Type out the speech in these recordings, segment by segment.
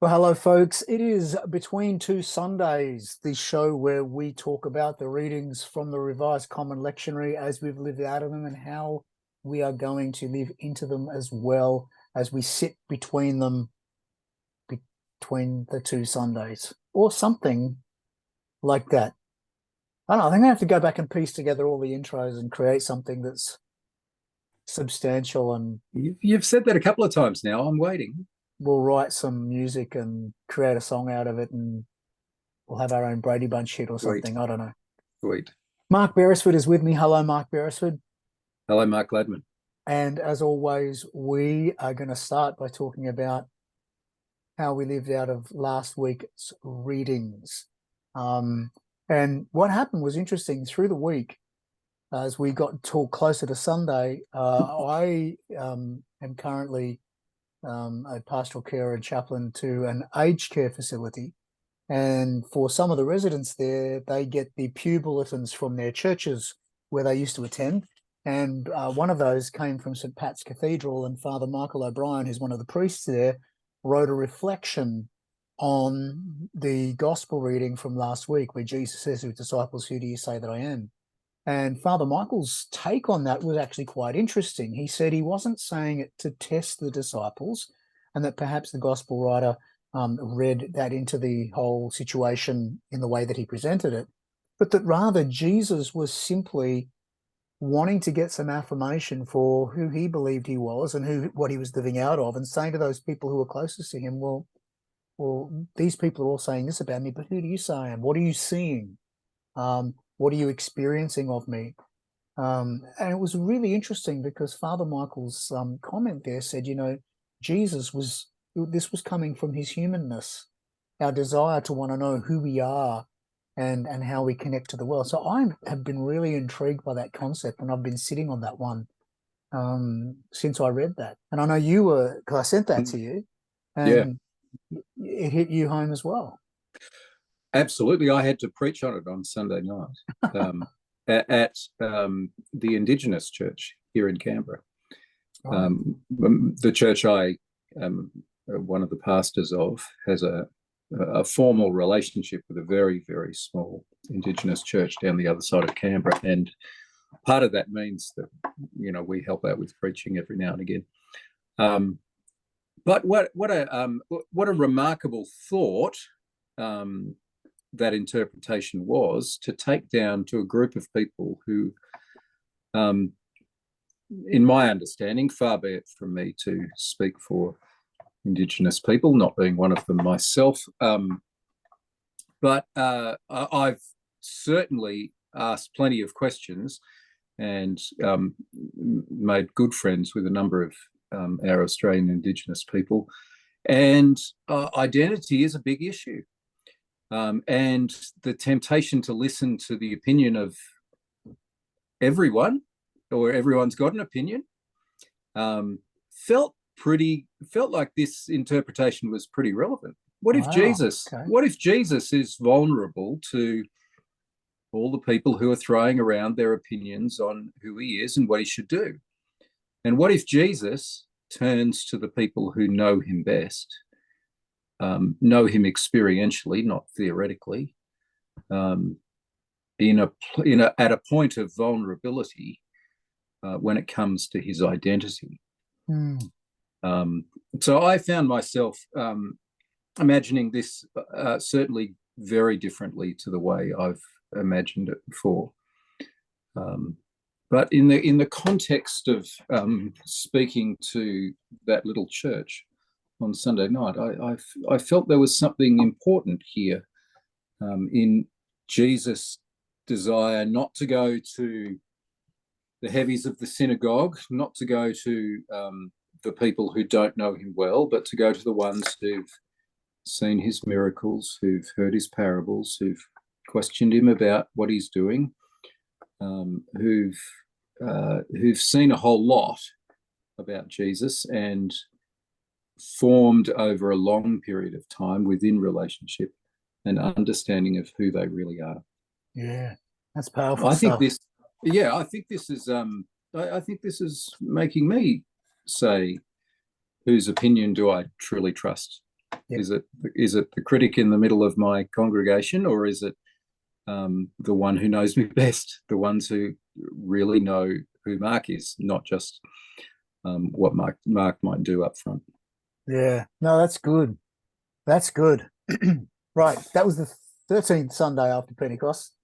Well, hello, folks. It is Between Two Sundays, the show where we talk about the readings from the Revised Common Lectionary as we've lived out of them and how we are going to live into them as well as we sit between them, between the two Sundays, or something like that. I don't know. I think I have to go back and piece together all the intros and create something that's substantial, and You've said that a couple of times now. I'm waiting. we'll write some music and create a song out of it, and we'll have our own Brady Bunch hit or Sweet. something. I don't know. Sweet. Mark Beresford is with me. Hello, Mark Beresford. Hello, Mark Gladman. And as always, we are going to start by talking about how we lived out of last week's readings. And what happened was interesting. Through the week, as we got closer to Sunday, I am currently a pastoral carer and chaplain to an aged care facility. And for some of the residents there, they get the pew bulletins from their churches where they used to attend. And one of those came from St. Pat's Cathedral, and Father Michael O'Brien, who's one of the priests there, wrote a reflection on the gospel reading from last week where Jesus says to his disciples, "Who do you say that I am?" And Father Michael's take on that was actually quite interesting. He said he wasn't saying it to test the disciples, and that perhaps the gospel writer read that into the whole situation in the way that he presented it, but that rather Jesus was simply wanting to get some affirmation for who he believed he was and what he was living out of, and saying to those people who were closest to him, well, these people are all saying this about me, but who do you say I am? What are you seeing? What are you experiencing of me? And it was really interesting because Father Michael's comment there said, this was coming from his humanness, our desire to want to know who we are and how we connect to the world. So I have been really intrigued by that concept, and I've been sitting on that one since I read that. And I know you were, because I sent that to you, and it hit you home as well. Absolutely. I had to preach on it on Sunday night at the Indigenous Church here in Canberra. The church I am one of the pastors of has a formal relationship with a very, very small Indigenous church down the other side of Canberra. And part of that means that, we help out with preaching every now and again. But what a remarkable thought that interpretation was, to take down to a group of people who, in my understanding, far be it from me to speak for Indigenous people, not being one of them myself, but I've certainly asked plenty of questions and made good friends with a number of our Australian Indigenous people, and identity is a big issue. And the temptation to listen to the opinion of everyone, or everyone's got an opinion, felt like this interpretation was pretty relevant. What if Jesus is vulnerable to all the people who are throwing around their opinions on who he is and what he should do? And what if Jesus turns to the people who know him best, know him experientially, not theoretically, at a point of vulnerability when it comes to his identity? So I found myself imagining this certainly very differently to the way I've imagined it before. But in the context of speaking to that little church on Sunday night, I felt there was something important here in Jesus' desire not to go to the heavies of the synagogue, not to go to the people who don't know him well, but to go to the ones who've seen his miracles, who've heard his parables, who've questioned him about what he's doing, who've seen a whole lot about Jesus and formed over a long period of time within relationship and understanding of who they really are. Yeah, that's powerful I stuff. think this is making me say, whose opinion do I truly trust Yeah. Is it the critic in the middle of my congregation, or is it the one who knows me best, the ones who really know who Mark is, not just what Mark might do up front? Yeah. No, that's good. That's good. Right. That was the 13th Sunday after Pentecost.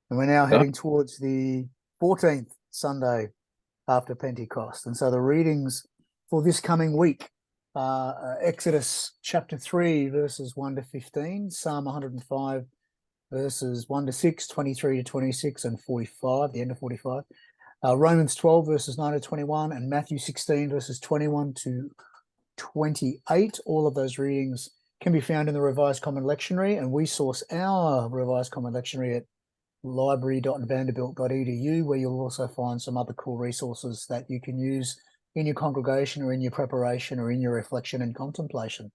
And we're now Yeah. heading towards the 14th Sunday after Pentecost. And so the readings for this coming week are Exodus chapter 3, verses 1 to 15, Psalm 105, verses 1 to 6, 23 to 26, and 45, the end of 45. Romans 12, verses 9 to 21, and Matthew 16, verses 21 to 28. All of those readings can be found in the Revised Common Lectionary, and we source our Revised Common Lectionary at library.vanderbilt.edu, where you'll also find some other cool resources that you can use in your congregation or in your preparation or in your reflection and contemplation.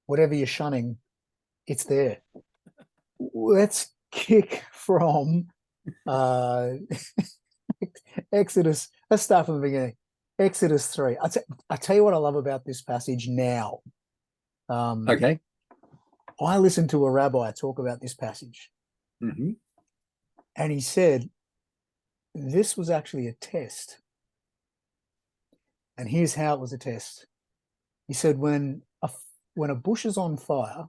Whatever you're shunning, it's there. Let's kick from Exodus. Let's start from the beginning. Exodus 3. I tell you what I love about this passage now. Okay. I listened to a rabbi talk about this passage, Mm-hmm. and he said this was actually a test. And here's how it was a test. He said, when a bush is on fire,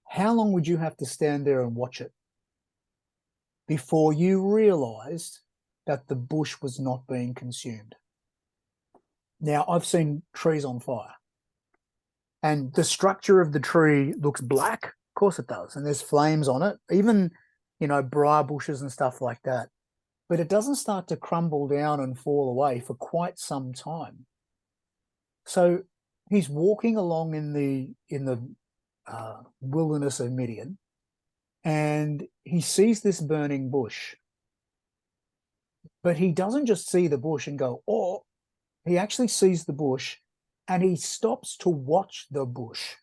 how long would you have to stand there and watch it before you realized that the bush was not being consumed? Now, I've seen trees on fire, and the structure of the tree looks black. Of course it does. And there's flames on it, even, briar bushes and stuff like that. But it doesn't start to crumble down and fall away for quite some time. So he's walking along in the wilderness of Midian, and he sees this burning bush. But he doesn't just see the bush and go, oh, he actually sees the bush, and he stops to watch the bush.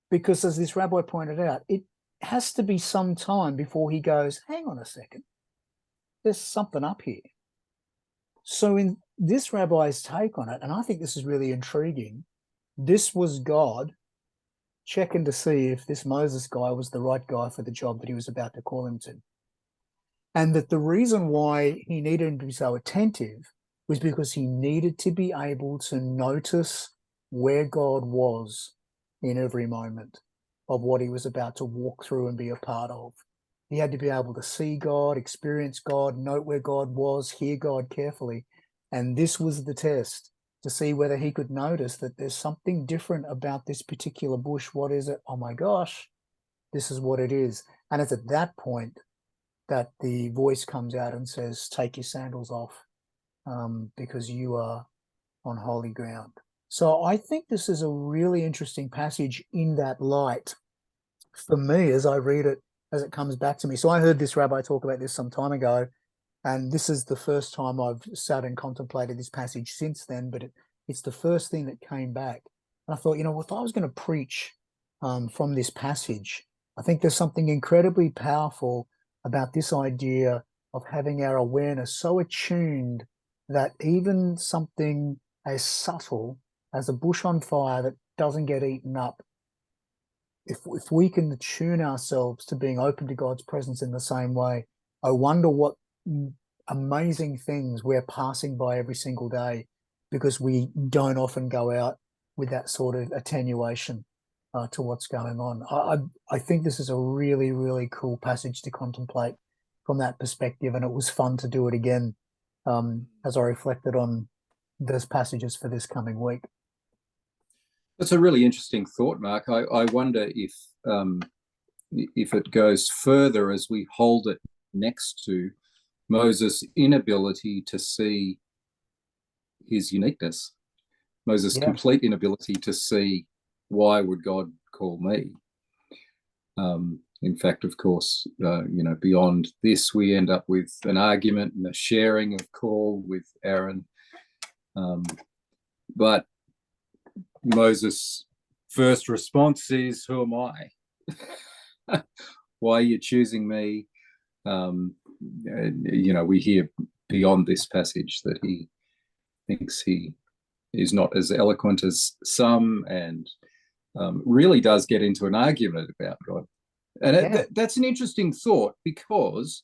Because as this rabbi pointed out, it has to be some time before he goes, hang on a second, there's something up here. So in this rabbi's take on it, and I think this is really intriguing, this was God checking to see if this Moses guy was the right guy for the job that he was about to call him to. And that the reason why he needed to be so attentive was because he needed to be able to notice where God was in every moment of what he was about to walk through and be a part of. He had to be able to see God, experience God, note where God was, hear God carefully. And this was the test to see whether he could notice that there's something different about this particular bush. What is it? Oh my gosh, this is what it is. And it's at that point that the voice comes out and says, take your sandals off because you are on holy ground. So I think this is a really interesting passage in that light for me as I read it, as it comes back to me. So I heard this rabbi talk about this some time ago, and this is the first time I've sat and contemplated this passage since then, but it's the first thing that came back. And I thought, if I was going to preach from this passage, I think there's something incredibly powerful about this idea of having our awareness so attuned that even something as subtle as a bush on fire that doesn't get eaten up, if we can attune ourselves to being open to God's presence in the same way, I wonder what amazing things we're passing by every single day because we don't often go out with that sort of attenuation to what's going on. I think this is a really, really cool passage to contemplate from that perspective, and it was fun to do it again as I reflected on those passages for this coming week. That's a really interesting thought, Mark. I wonder if it goes further as we hold it next to Moses' inability to see his uniqueness, Moses' complete inability to see why would God call me. In fact, of course, beyond this, we end up with an argument and a sharing of call with Aaron. But Moses' first response is, who am I? Why are you choosing me? We hear beyond this passage that he thinks he is not as eloquent as some, and really does get into an argument about God. And that's an interesting thought, because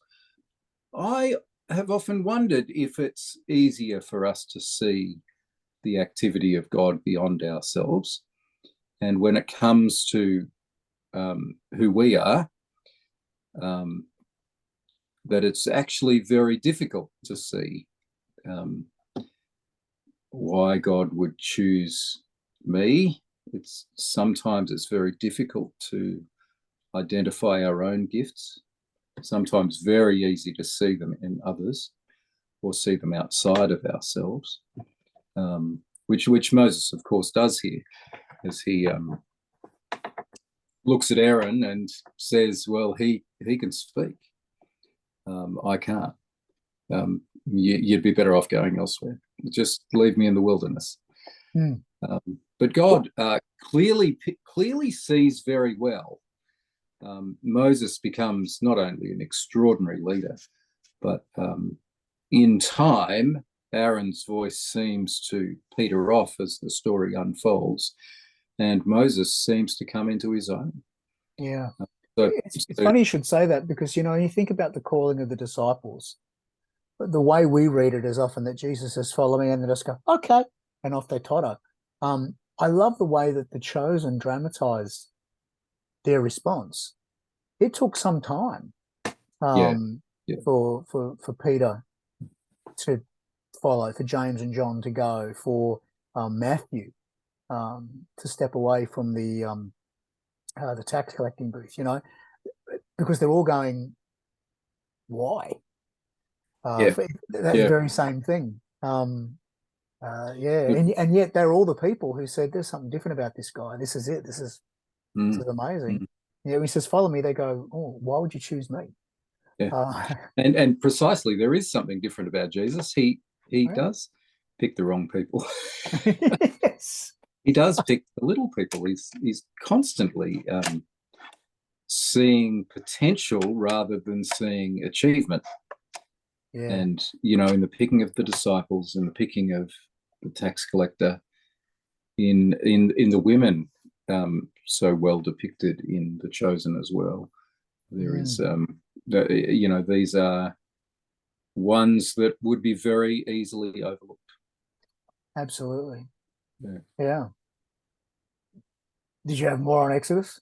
I have often wondered if it's easier for us to see the activity of God beyond ourselves. And when it comes to who we are, that it's actually very difficult to see why God would choose me. Sometimes it's very difficult to identify our own gifts. Sometimes very easy to see them in others or see them outside of ourselves, which Moses, of course, does here, as he looks at Aaron and says, well, he can speak. I can't. You'd be better off going elsewhere. Just leave me in the wilderness. But God clearly sees very well. Moses becomes not only an extraordinary leader, but in time, Aaron's voice seems to peter off as the story unfolds, and Moses seems to come into his own. Yeah. It's funny you should say that, because, you think about the calling of the disciples, but the way we read it is often that Jesus says, follow me, and they just go, okay, and off they totter. I love the way that the Chosen dramatized their response. It took some time for Peter to follow, for James and John to go, for Matthew to step away from the tax collecting booth, because they're all going, why? For that very same thing. And yet they're all the people who said, there's something different about this guy. This is it. This is amazing. Yeah, he says, follow me. They go, oh, why would you choose me? And precisely, there is something different about Jesus. He does pick the wrong people. Yes. He does pick the little people. He's constantly seeing potential rather than seeing achievement. Yeah. And, in the picking of the disciples, and the picking of the tax collector, in the women, so well depicted in The Chosen as well. There is, these are ones that would be very easily overlooked. Absolutely. Yeah. Did you have more on Exodus?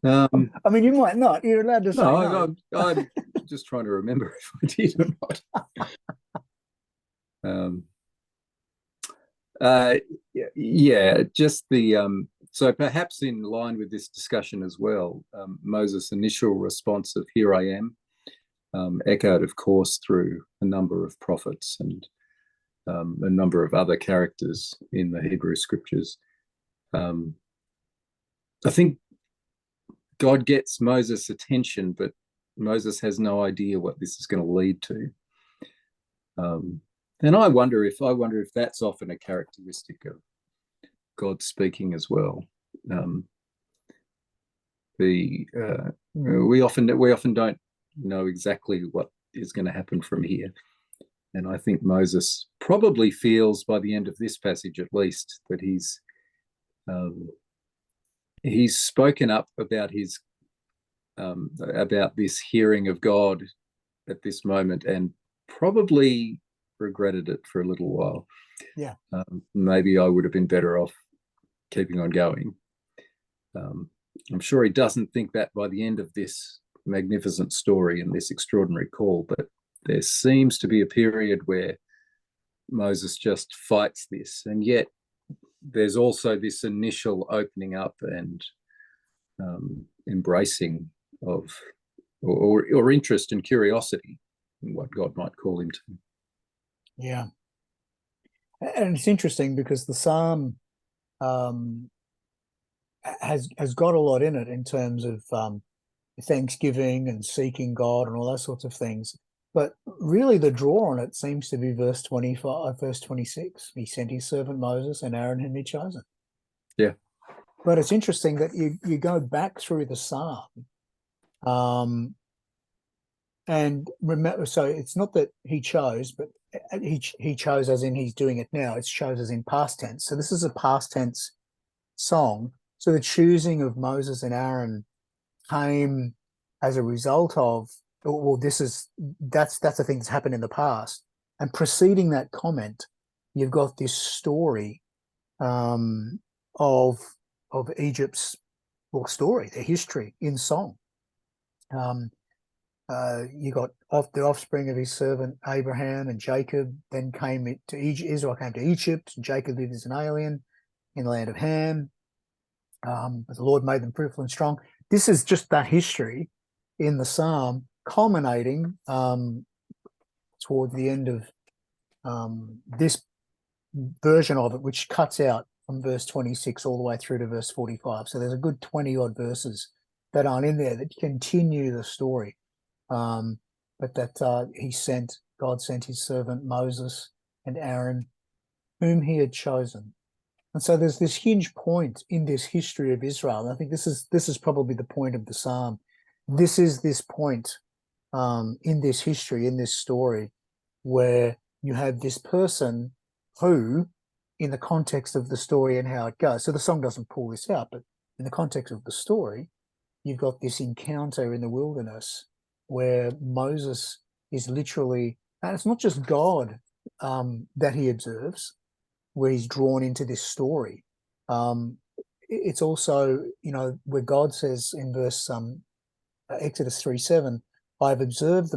I mean, you might not. You're allowed to say no. I'm just trying to remember if I did or not. Just the so perhaps in line with this discussion as well, Moses' initial response of "Here I am," echoed, of course, through a number of prophets and a number of other characters in the Hebrew Scriptures. I think God gets Moses' attention, but Moses has no idea what this is going to lead to. And I wonder if that's often a characteristic of God speaking as well. We often don't know exactly what is going to happen from here, and I think Moses probably feels, by the end of this passage at least, that he's spoken up about his about this hearing of God at this moment, and probably regretted it for a little while. Yeah. Maybe I would have been better off keeping on going. I'm sure he doesn't think that by the end of this magnificent story and this extraordinary call, but there seems to be a period where Moses just fights this, and yet there's also this initial opening up and embracing of or interest and curiosity in what God might call him to. Yeah. And it's interesting because the psalm has got a lot in it in terms of thanksgiving and seeking God and all those sorts of things. But really the draw on it seems to be verse 25, verse 26. He sent his servant Moses, and Aaron whom he chosen. Yeah. But it's interesting that you go back through the psalm, And remember, so it's not that he chose, but he chose as in he's doing it now. It's chose as in past tense. So this is a past tense song. So the choosing of Moses and Aaron came as a result of, well, that's a thing that's happened in the past. And preceding that comment, you've got this story um, of Egypt's, well, story, their history in song. You got the offspring of his servant Abraham and Jacob. Then came to Egypt. Israel came to Egypt. Jacob lived as an alien in the land of Ham. But the Lord made them fruitful and strong. This is just that history in the psalm, culminating towards the end of this version of it, which cuts out from verse 26 all the way through to verse 45. So there's a good 20 odd verses that aren't in there that continue the story. But that God sent his servant Moses and Aaron, whom he had chosen. And so there's this hinge point in this history of Israel. And I think this is probably the point of the psalm. This is this point in this history, in this story, where you have this person who, in the context of the story and how it goes, so the song doesn't pull this out, but in the context of the story, you've got this encounter in the wilderness where Moses is literally, and it's not just God that he observes, where he's drawn into this story. It's also, where God says in verse Exodus 3:7, I've observed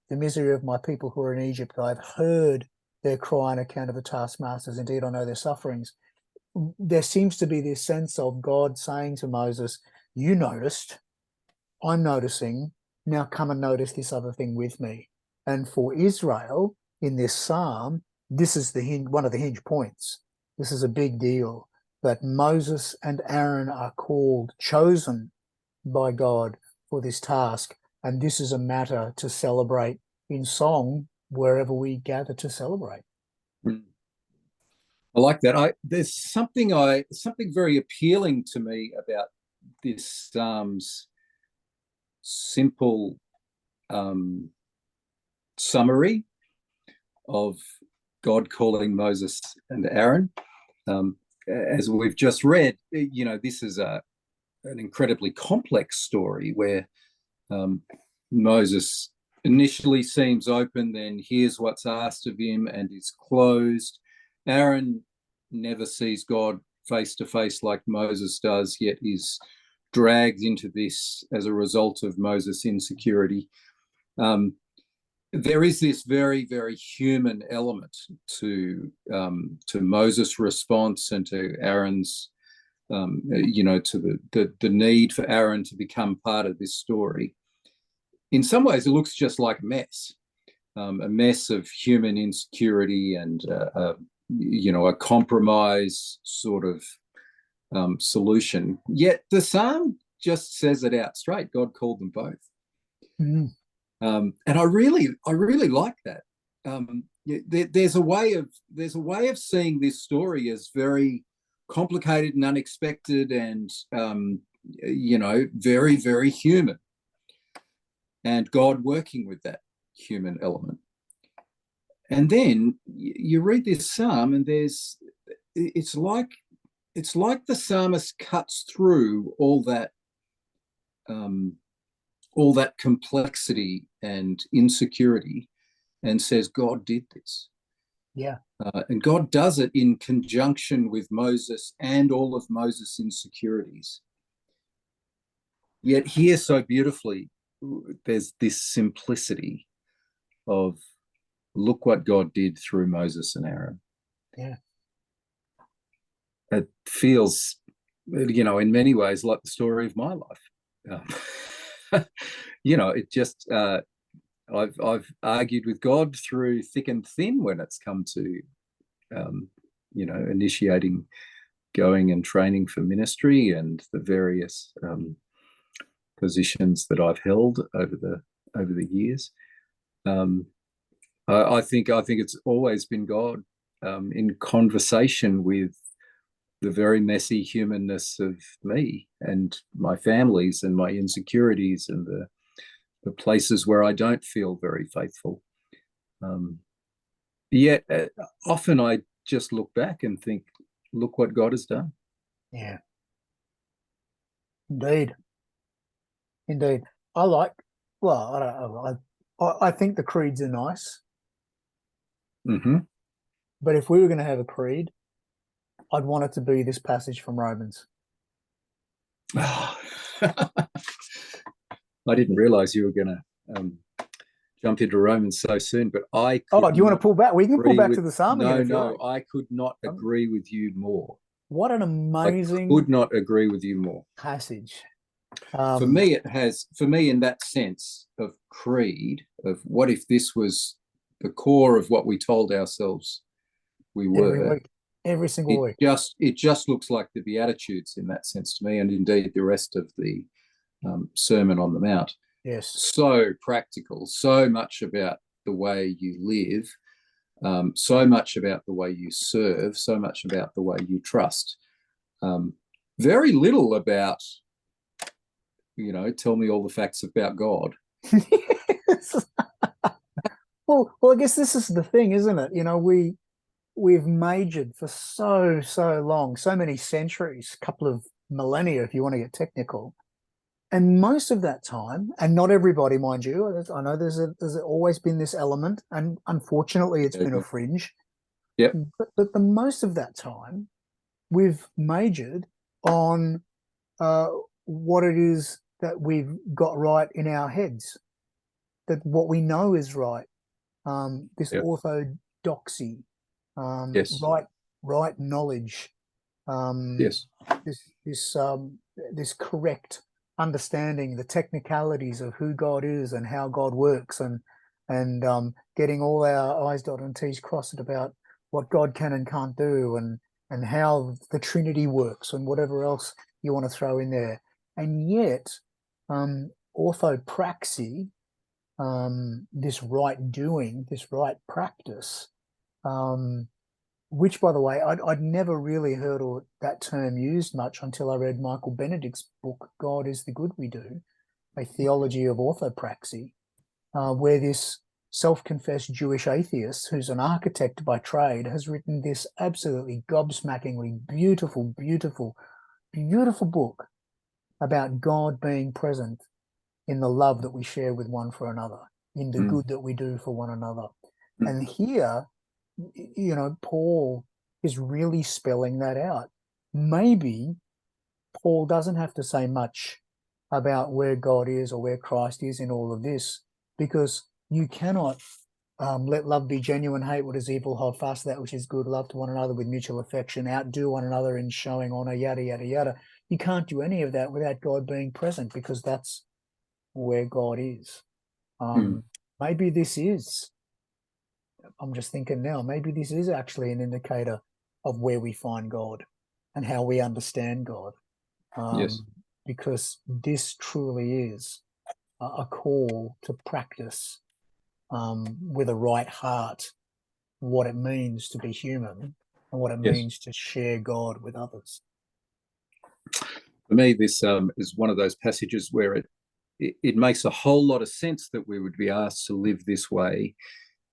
the misery of my people who are in Egypt. I've heard their cry on account of the taskmasters. Indeed, I know their sufferings. There seems to be this sense of God saying to Moses, you noticed, I'm noticing, now come and notice this other thing with me. And for Israel, in this psalm, this is one of the hinge points. This is a big deal, that Moses and Aaron are chosen by God for this task. And this is a matter to celebrate in song wherever we gather to celebrate. I like that. There's something very appealing to me about this psalm's simple summary of God calling Moses and Aaron. As we've just read, this is an incredibly complex story where Moses initially seems open, then hears what's asked of him and is closed. Aaron never sees God face to face like Moses does, yet is dragged into this as a result of Moses' insecurity. There is this very, very human element to Moses' response and to Aaron's, to the need for Aaron to become part of this story. In some ways, it looks just like a mess of human insecurity and a compromise sort of solution. Yet the psalm just says it out straight. God called them both. Mm. And I really like that. There's a way of seeing this story as very complicated and unexpected, and very, very human. And God working with that human element. And then you read this psalm, and it's like the psalmist cuts through all that complexity and insecurity and says, God did this. Yeah. And God does it in conjunction with Moses and all of Moses' insecurities. Yet here so beautifully, there's this simplicity of, look what God did through Moses and Aaron. Yeah. It feels, in many ways like the story of my life. It just, I've argued with God through thick and thin when it's come to, initiating, going and training for ministry and the various positions that I've held over the years. I think it's always been God in conversation with the very messy humanness of me and my families and my insecurities and the places where I don't feel very faithful. Yet often I just look back and think, look what God has done. Yeah, indeed. Indeed. I like, well, I don't know. I think the creeds are nice, Mm-hmm. but if we were going to have a creed, I'd want it to be this passage from Romans. I didn't realize you were going to jump into Romans so soon, but I could Oh, do you want to pull back? We can pull agree back with, to the psalm again no, if you no, like. I could not agree with you more. What an I amazing could not agree with you more. passage. For me, in that sense of creed, of what if this was the core of what we told ourselves we every were, week, every single week. it just looks like the Beatitudes in that sense to me, and indeed the rest of the Sermon on the Mount. Yes. So practical, so much about the way you live, so much about the way you serve, so much about the way you trust. Very little about, tell me all the facts about God. Well, I guess this is the thing, isn't it? We've majored for so long, so many centuries, a couple of millennia, if you want to get technical. And most of that time, and not everybody, mind you, I know there's always been this element, and unfortunately it's been a fringe. Yep. But the most of that time, we've majored on what it is that we've got right in our heads, that what we know is right. This orthodoxy, Yes. right knowledge, Yes. this correct understanding, the technicalities of who God is and how God works, and getting all our I's dotted and T's crossed about what God can and can't do, and how the Trinity works, and whatever else you want to throw in there. And yet, orthopraxy, this right doing, this right practice, which, by the way, I'd never really heard that term used much until I read Michael Benedict's book, God is the Good We Do, a theology of orthopraxy, where this self-confessed Jewish atheist, who's an architect by trade, has written this absolutely gobsmackingly beautiful, beautiful, beautiful book about God being present in the love that we share with one for another, in the good that we do for one another. And here, Paul is really spelling that out. Maybe Paul doesn't have to say much about where God is or where Christ is in all of this, because you cannot let love be genuine, hate what is evil, hold fast to that which is good, love to one another with mutual affection, outdo one another in showing honor, yada, yada, yada. You can't do any of that without God being present, because that's where God is. Maybe this is, I'm just thinking now, maybe this is actually an indicator of where we find God and how we understand God. Yes. Because this truly is a call to practice with a right heart what it means to be human and what it means to share God with others. For me, this is one of those passages where it makes a whole lot of sense that we would be asked to live this way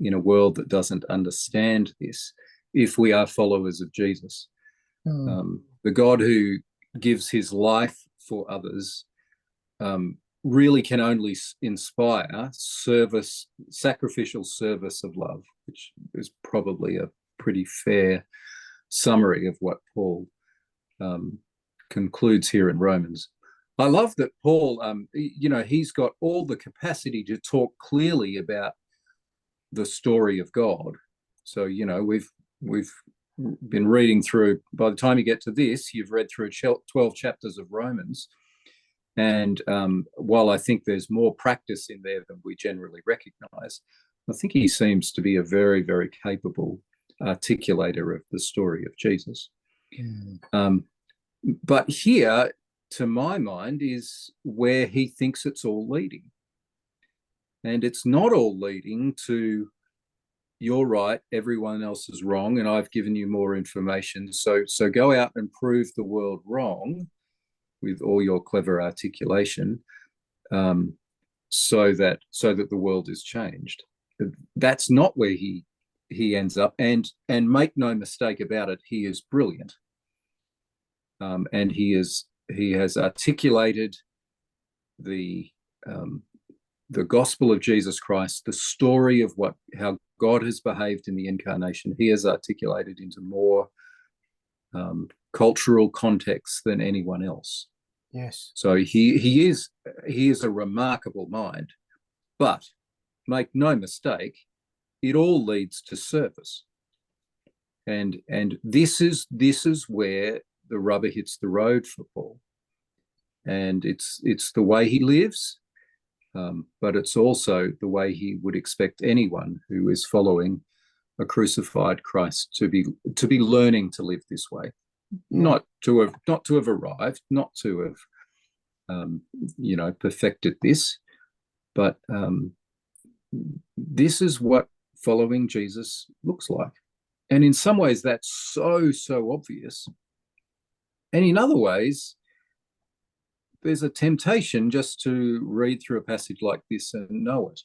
in a world that doesn't understand this, if we are followers of Jesus. The God who gives his life for others really can only inspire service, sacrificial service of love, which is probably a pretty fair summary of what Paul concludes here in Romans. I love that Paul, he's got all the capacity to talk clearly about the story of God. So, we've been reading through, by the time you get to this, you've read through 12 chapters of Romans. And while I think there's more practice in there than we generally recognize, I think he seems to be a very, very capable articulator of the story of Jesus. But here, to my mind, is where he thinks it's all leading. And it's not all leading to, you're right, everyone else is wrong, and I've given you more information. So go out and prove the world wrong with all your clever articulation. so that the world is changed. That's not where he ends up. And make no mistake about it, he is brilliant. And he has articulated the gospel of Jesus Christ, the story of how God has behaved in the incarnation. He has articulated into more cultural context than anyone else. Yes. So he is a remarkable mind, but make no mistake, it all leads to service. And this is where the rubber hits the road for Paul. And it's the way he lives, but it's also the way he would expect anyone who is following a crucified Christ to be learning to live this way. Yeah. Not to have arrived, not to have perfected this, but this is what following Jesus looks like. And in some ways that's so obvious. And in other ways, there's a temptation just to read through a passage like this and know it.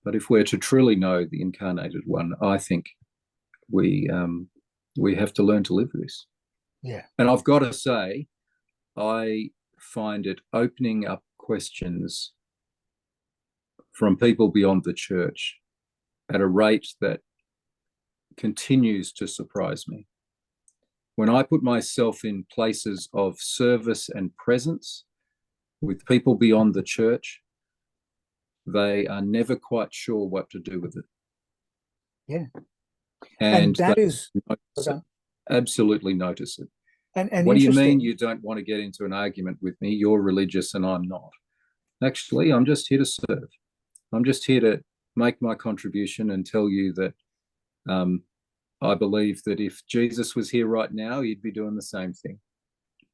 But if we're to truly know the incarnated one, I think we have to learn to live with this. Yeah. And I've got to say, I find it opening up questions from people beyond the church at a rate that continues to surprise me. When I put myself in places of service and presence with people beyond the church, they are never quite sure what to do with it. Yeah. And that is absolutely notice it. And what do you mean you don't want to get into an argument with me? You're religious and I'm not. Actually, I'm just here to serve. I'm just here to make my contribution and tell you that I believe that if Jesus was here right now, he'd be doing the same thing.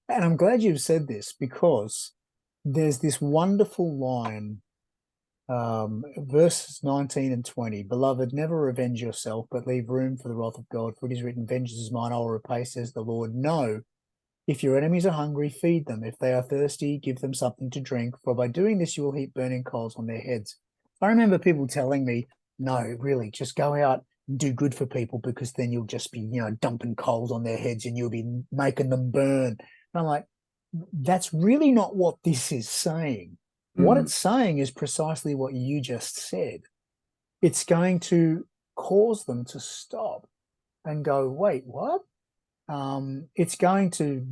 And I'm glad you've said this, because there's this wonderful line, verses 19 and 20. Beloved, never revenge yourself, but leave room for the wrath of God. For it is written, vengeance is mine, I will repay, says the Lord. No, if your enemies are hungry, feed them. If they are thirsty, give them something to drink. For by doing this, you will heap burning coals on their heads. I remember people telling me, no, really, just go out and do good for people, because then you'll just be, dumping coals on their heads and you'll be making them burn. And I'm like, that's really not what this is saying. What it's saying is precisely what you just said. It's going to cause them to stop and go, wait, what? It's going to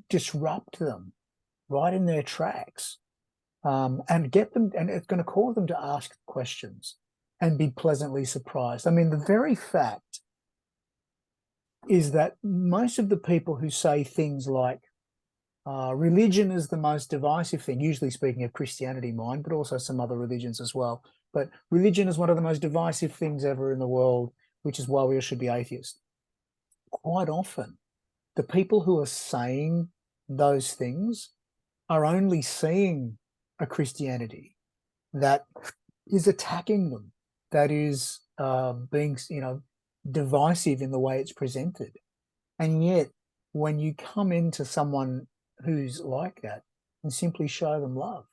disrupt them right in their tracks, and get them, and it's going to cause them to ask questions and be pleasantly surprised. I mean, the very fact is that most of the people who say things like religion is the most divisive thing, usually speaking of Christianity, mind, but also some other religions as well. But religion is one of the most divisive things ever in the world, which is why we all should be atheists. Quite often, the people who are saying those things are only seeing a Christianity that is attacking them, that is being, divisive in the way it's presented. And yet, when you come into someone who's like that and simply show them love,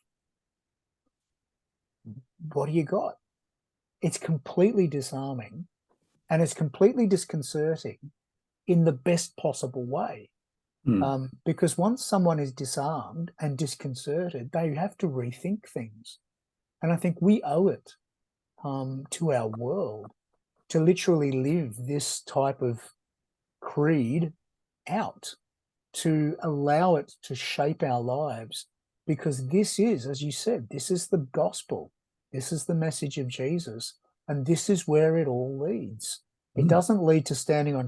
what do you got? It's completely disarming, and it's completely disconcerting in the best possible way. Because once someone is disarmed and disconcerted, they have to rethink things. And I think we owe it to our world to literally live this type of creed out, to allow it to shape our lives, because this is, as you said, this is the gospel. This is the message of Jesus, and this is where it all leads. It doesn't lead to standing on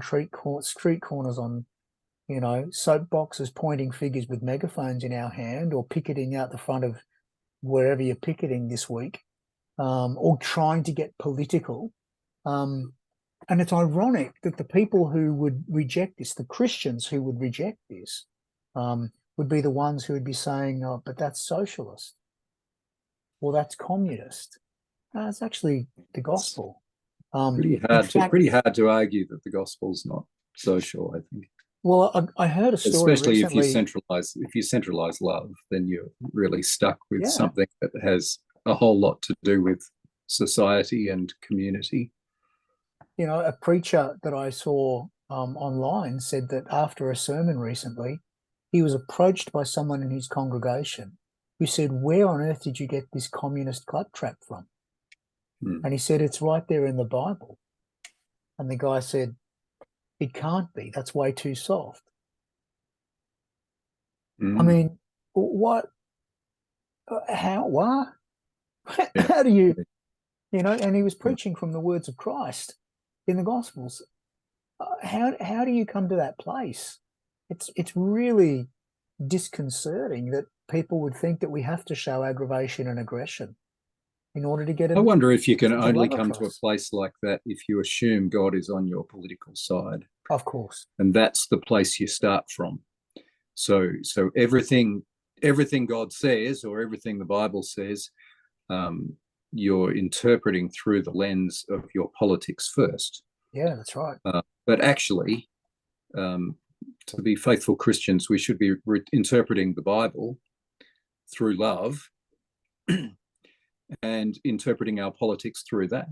street corners on, soapboxes, pointing figures with megaphones in our hand, or picketing out the front of wherever you're picketing this week, or trying to get political. And it's ironic that the people who would reject this, the Christians who would reject this, would be the ones who would be saying, oh, but that's socialist, or that's communist. No, it's actually the gospel. Pretty hard to argue that the gospel's not social, I think. Well, I heard a story Especially recently. if you centralize love, then you're really stuck with Yeah, something that has a whole lot to do with society and community. a preacher that I saw online said that after a sermon recently, he was approached by someone in his congregation who said, "Where on earth did you get this communist claptrap from?" Mm. And he said, "It's right there in the Bible." And the guy said, "It can't be. That's way too soft." I Mm. mean, what? How? What? Yeah. How do you? And he was preaching from the words of Christ in the Gospels. How do you come to that place? It's really disconcerting that people would think that we have to show aggravation and aggression in order to get I wonder if you can to only love come to a across. place like that if you assume God is on your political side, Of course, and that's the place you start from. So everything God says or everything the Bible says, um, you're interpreting through the lens of your politics first. yeah, that's right. But actually, um, to be faithful Christians, we should be interpreting the Bible through love and interpreting our politics through that.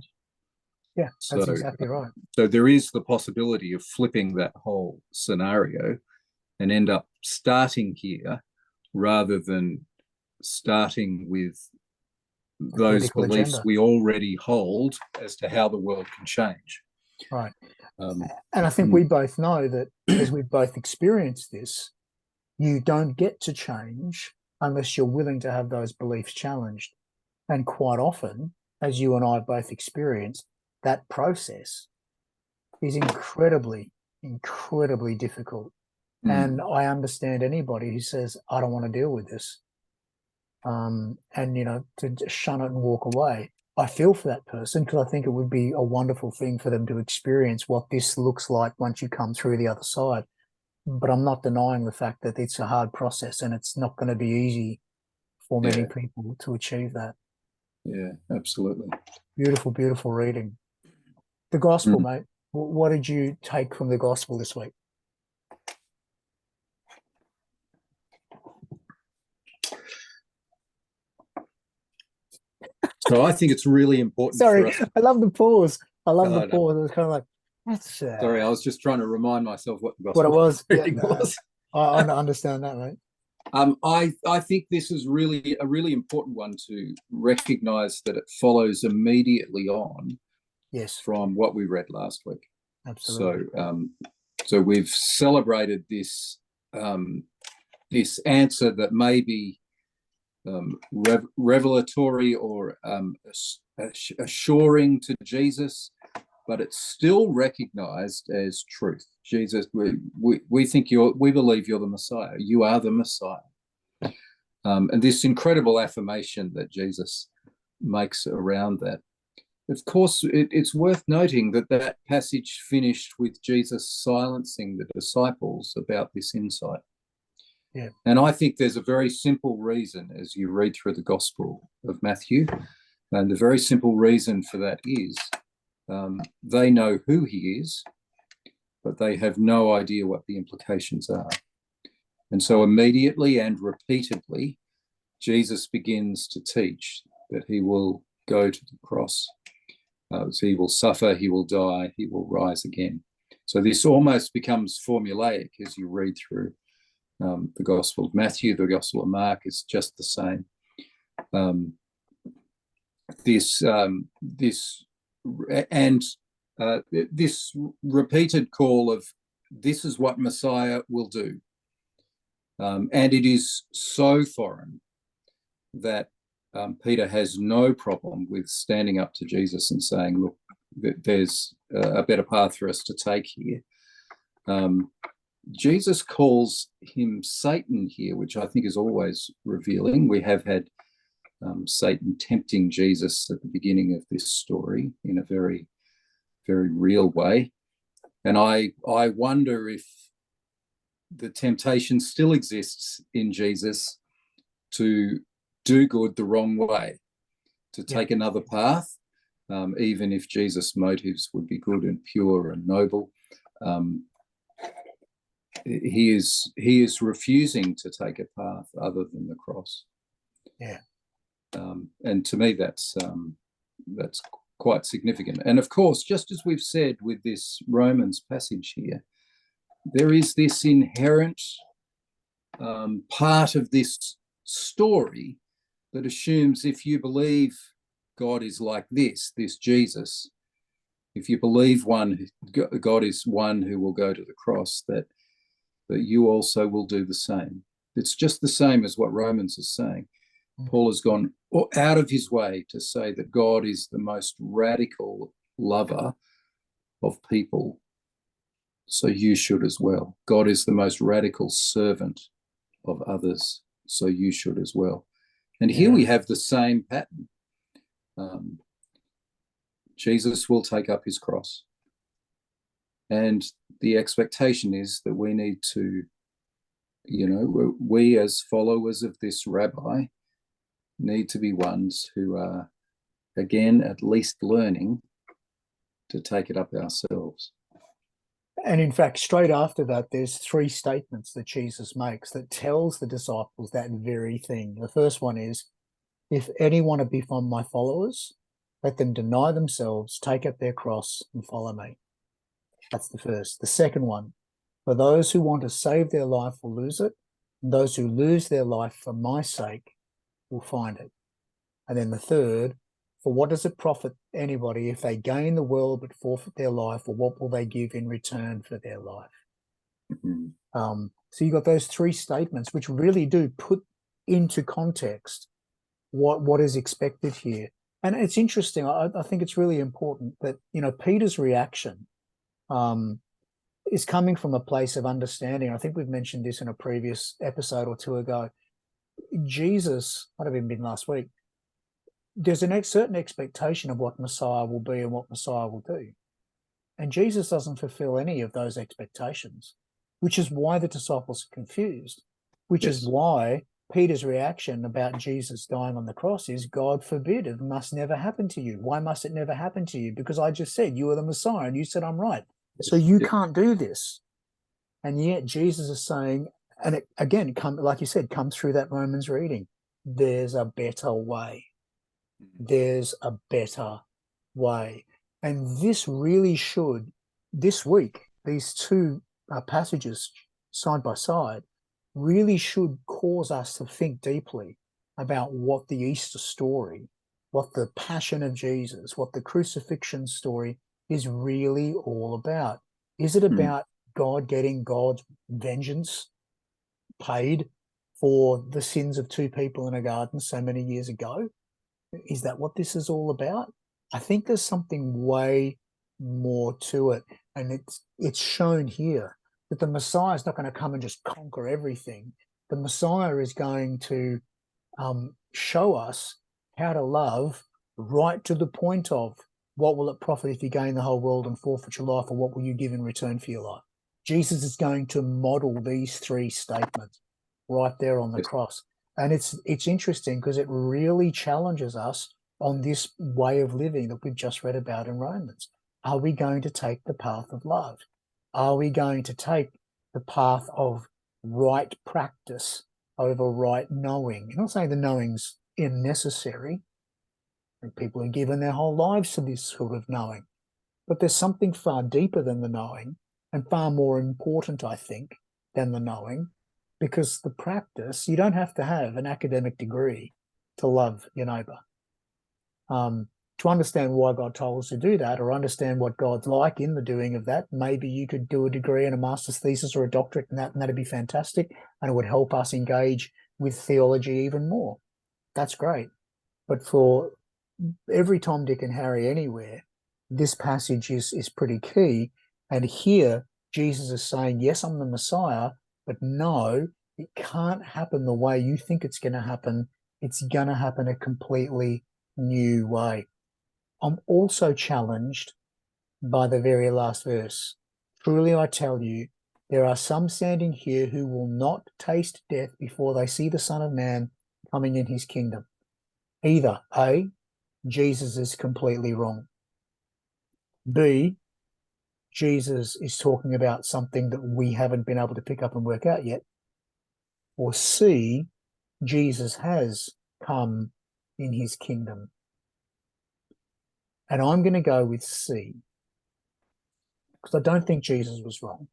Yeah, So, that's exactly right. so there is the possibility of flipping that whole scenario and end up starting here rather than starting with The those political beliefs agenda, we already hold as to how the world can change. right? Um, And I think mm, we both know that as we've both experienced this, you don't get to change unless you're willing to have those beliefs challenged. And quite often, as you and I both experienced, that process is incredibly, incredibly difficult. mm, And I understand anybody who says, "I don't want to deal with this," and to just shun it and walk away. I feel for that person because I think it would be a wonderful thing for them to experience what this looks like once you come through the other side. But I'm not denying the fact that it's a hard process and it's not going to be easy for many yeah, people to achieve that. yeah, absolutely. Beautiful, beautiful reading. The gospel, Mm. mate. What did you take from the gospel this week? So I think it's really important for Sorry, us. I love the pause. I love the No, pause. It was kind of like, that's sorry, I was just trying to remind myself what the what it gospel was. Yeah, reading no, was. I understand that, mate. I think this is really a really important one to recognise that it follows immediately on Yes, from what we read last week. So absolutely. so we've celebrated this answer that may be revelatory or assuring to Jesus, but it's still recognized as truth. Jesus, we think we believe you're the Messiah. You are the Messiah. And this incredible affirmation that Jesus makes around that. Of course, it's worth noting that that passage finished with Jesus silencing the disciples about this insight. Yeah, And I think there's a very simple reason as you read through the Gospel of Matthew. And the very simple reason for that is they know who he is, but they have no idea what the implications are. And so immediately and repeatedly, Jesus begins to teach that he will go to the cross. So he will suffer, he will die, he will rise again. So this almost becomes formulaic as you read through the Gospel of Matthew. The Gospel of Mark is just the same. This repeated call of this is what Messiah will do, and it is so foreign that Peter has no problem with standing up to Jesus and saying, "Look, there's a better path for us to take here." Jesus calls him Satan here, which I think is always revealing. We have had Satan tempting Jesus at the beginning of this story in a very, very real way. And I wonder if the temptation still exists in Jesus to do good the wrong way, to take another path, even if Jesus' motives would be good and pure and noble. he is refusing to take a path other than the cross. Yeah. And to me, that's quite significant. And of course, just as we've said with this Romans passage here, there is this inherent part of this story that assumes if you believe God is like this Jesus, if you believe God is one who will go to the cross, that you also will do the same. It's just the same as what Romans is saying. Paul has gone out of his way to say that God is the most radical lover of people, so you should as well. God is the most radical servant of others, so you should as well. And here we have the same pattern. Jesus will take up his cross. And the expectation is that we need to, we as followers of this rabbi need to be ones who are, again, at least learning to take it up ourselves. And in fact, straight after that, there's 3 statements that Jesus makes that tells the disciples that very thing. The first one is, if any want to become my followers, let them deny themselves, take up their cross, and follow me. That's the first. The second one, for those who want to save their life will lose it, and those who lose their life for my sake will find it. And then the third, for what does it profit anybody if they gain the world but forfeit their life, or what will they give in return for their life? Mm-hmm. So you've got those 3 statements which really do put into context what is expected here. And it's interesting. I think it's really important that, Peter's reaction is coming from a place of understanding. I think we've mentioned this in a previous episode or 2 ago. Jesus, might have even been last week, there's a certain expectation of what Messiah will be and what Messiah will do. And Jesus doesn't fulfill any of those expectations, which is why the disciples are confused, which is why Peter's reaction about Jesus dying on the cross is, God forbid, it must never happen to you. Why must it never happen to you? Because I just said you are the Messiah and you said I'm right. So you can't do this. And yet Jesus is saying, and it, again, like you said, comes through that Romans reading, there's a better way. There's a better way. And this really should, this week, these 2 passages side by side really should cause us to think deeply about what the Easter story, what the passion of Jesus, what the crucifixion story is really all about. Is it about God getting God's vengeance paid for the sins of 2 people in a garden so many years ago? Is that what this is all about? I think there's something way more to it. And it's shown here that the Messiah is not going to come and just conquer everything. The Messiah is going to show us how to love, right to the point of, what will it profit if you gain the whole world and forfeit your life, or what will you give in return for your life? Jesus is going to model these 3 statements right there on the cross. And it's interesting because it really challenges us on this way of living that we've just read about in Romans. Are we going to take the path of love? Are we going to take the path of right practice over right knowing? I'm not saying the knowing's unnecessary. People are given their whole lives to this sort of knowing. But there's something far deeper than the knowing, and far more important, I think, than the knowing, because the practice, you don't have to have an academic degree to love your neighbour. To understand why God told us to do that, or understand what God's like in the doing of that, maybe you could do a degree and a master's thesis or a doctorate in that, and that'd be fantastic, and it would help us engage with theology even more. That's great. But for every Tom, Dick, and Harry anywhere, this passage is pretty key. And here, Jesus is saying, yes, I'm the Messiah, but no, it can't happen the way you think it's going to happen. It's going to happen a completely new way. I'm also challenged by the very last verse. Truly I tell you, there are some standing here who will not taste death before they see the Son of Man coming in his kingdom. Either A, Jesus is completely wrong. B, Jesus is talking about something that we haven't been able to pick up and work out yet, or C, Jesus has come in his kingdom. And I'm going to go with C, because I don't think Jesus was wrong,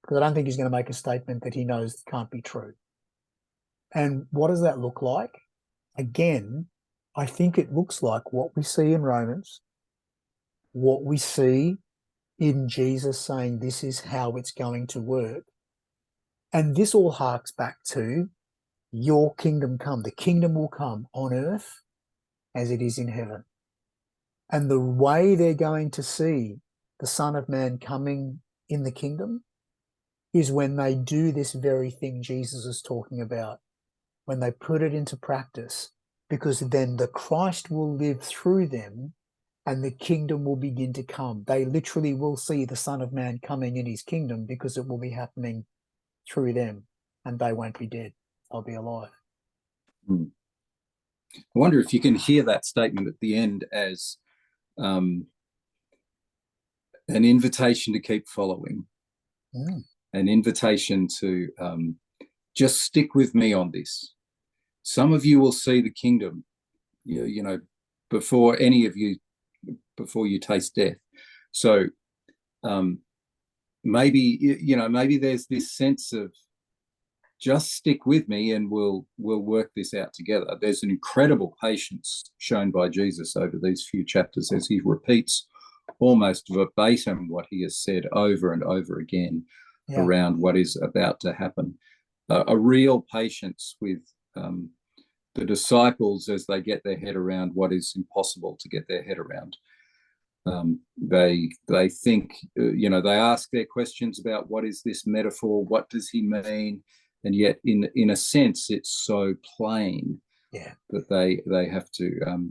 because I don't think he's going to make a statement that he knows can't be true. And what does that look like? Again, I think it looks like what we see in Romans, what we see in Jesus saying this is how it's going to work. And this all harks back to your kingdom come. The kingdom will come on earth as it is in heaven. And the way they're going to see the Son of Man coming in the kingdom is when they do this very thing Jesus is talking about, when they put it into practice, because then the Christ will live through them and the kingdom will begin to come. They literally will see the Son of Man coming in his kingdom because it will be happening through them, and they won't be dead. They'll be alive. I wonder if you can hear that statement at the end as an invitation to keep following, an invitation to just stick with me on this. Some of you will see the kingdom, you know, before any of you, before you taste death. So maybe there's this sense of just stick with me and we'll work this out together. There's an incredible patience shown by Jesus over these few chapters as he repeats almost verbatim what he has said over and over again around what is about to happen. A real patience with the disciples as they get their head around what is impossible to get their head around. They think, they ask their questions about what is this metaphor, what does he mean, and yet in a sense it's so plain that they have to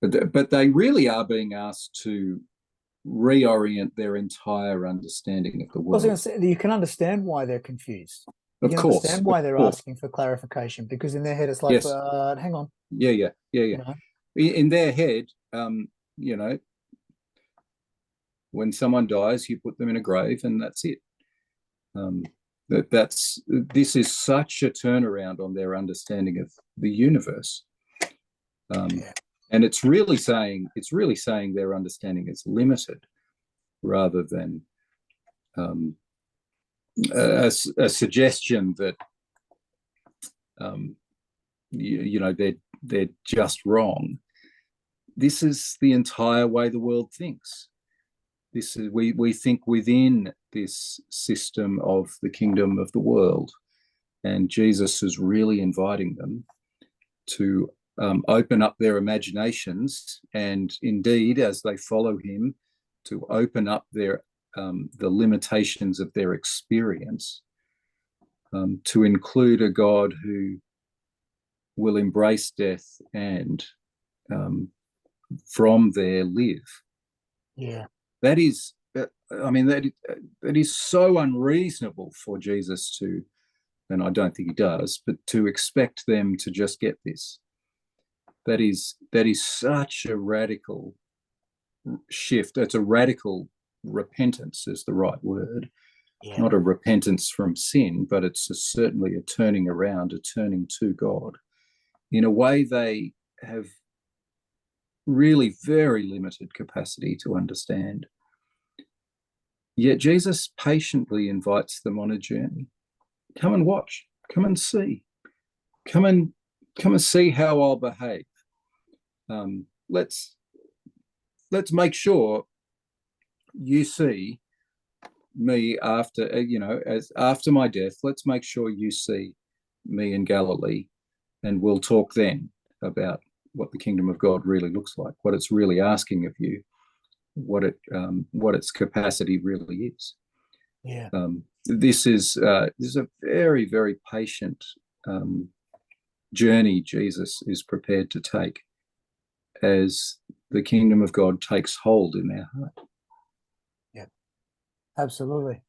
but they really are being asked to reorient their entire understanding of the world. I was going to say, you can understand why they're confused. You can understand why they're asking for clarification, because in their head it's like, hang on. Yeah. You know? In their head, when someone dies, you put them in a grave and that's it. This is such a turnaround on their understanding of the universe. And it's really saying their understanding is limited rather than a suggestion that they're just wrong. This is the entire way the world thinks. This is we think within this system of the kingdom of the world, and Jesus is really inviting them to open up their imaginations, and indeed, as they follow him, to open up their the limitations of their experience, to include a God who will embrace death and from there live. That is so unreasonable for Jesus to, and I don't think he does, but to expect them to just get this. That is such a radical shift. It's a radical repentance is the right word. Not a repentance from sin, but it's certainly a turning around, a turning to God in a way they have really very limited capacity to understand. Yet Jesus patiently invites them on a journey. Come and watch, come and see, come and see how I'll behave. Let's make sure you see me after, as after my death. Let's make sure you see me in Galilee, and we'll talk then about what the kingdom of God really looks like, what it's really asking of you, what its capacity really is. This is a very, very patient journey Jesus is prepared to take as the kingdom of God takes hold in their heart. Absolutely.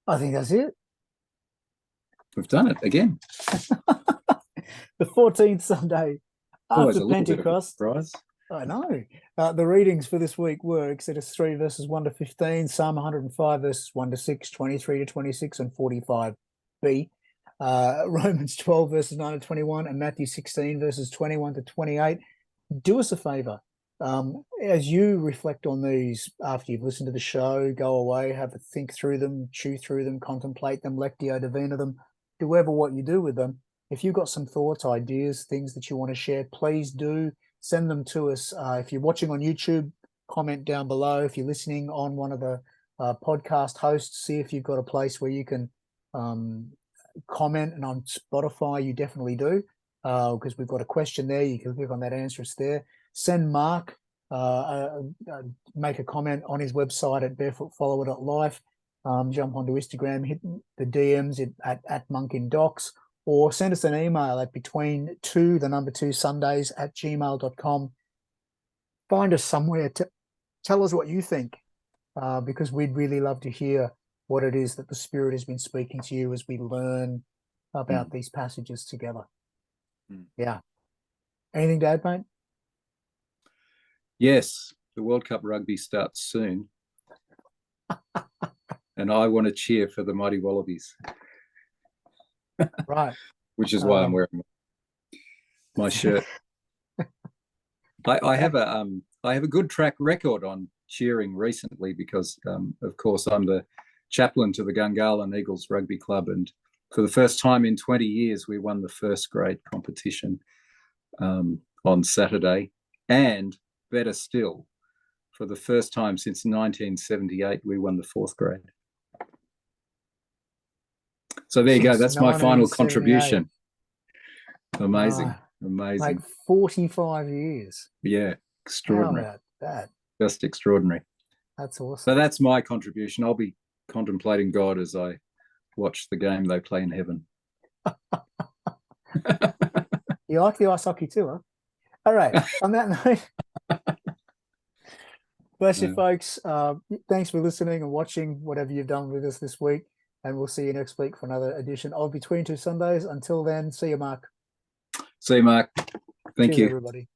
I think that's it. We've done it again. The 14th Sunday after Pentecost. I know. The readings for this week were Exodus 3 verses 1 to 15, Psalm 105 verses 1 to 6, 23 to 26, and 45b. Romans 12 verses 9 to 21, and Matthew 16 verses 21 to 28. Do us a favor. As you reflect on these after you've listened to the show, go away, have a think through them, chew through them, contemplate them, lectio divina them, do whatever what you do with them. If you've got some thoughts, ideas, things that you want to share, please do send them to us. If you're watching on YouTube, comment down below. If you're listening on one of the podcast hosts, see if you've got a place where you can comment, and on Spotify you definitely do, because we've got a question there. You can click on that, answer us there. Send Mark, make a comment on his website at barefootfollower.life. Jump onto Instagram, hit the DMs at monkindocs, or send us an email at between2Sundays@gmail.com. Find us somewhere to tell us what you think, because we'd really love to hear what it is that the Spirit has been speaking to you as we learn about these passages together. Yeah. Anything to add, mate? Yes, the World Cup rugby starts soon. And I want to cheer for the mighty Wallabies. Right. Which is why I'm wearing my shirt. I have a good track record on cheering recently because, of course, I'm the chaplain to the Gungahlin Eagles Rugby Club, and for the first time in 20 years, we won the first grade competition on Saturday, and better still, for the first time since 1978, we won the fourth grade. So there you go. That's my final contribution. Amazing. Amazing. Like 45 years. Yeah. Extraordinary. How about that? Just extraordinary. That's awesome. So that's my contribution. I'll be contemplating God as I watch the game they play in heaven. You like the ice hockey too, huh? All right. On that note, bless you, folks. Thanks for listening and watching whatever you've done with us this week. And we'll see you next week for another edition of Between Two Sundays. Until then, see you, Mark. See you, Mark. Thank Cheers, you. everybody.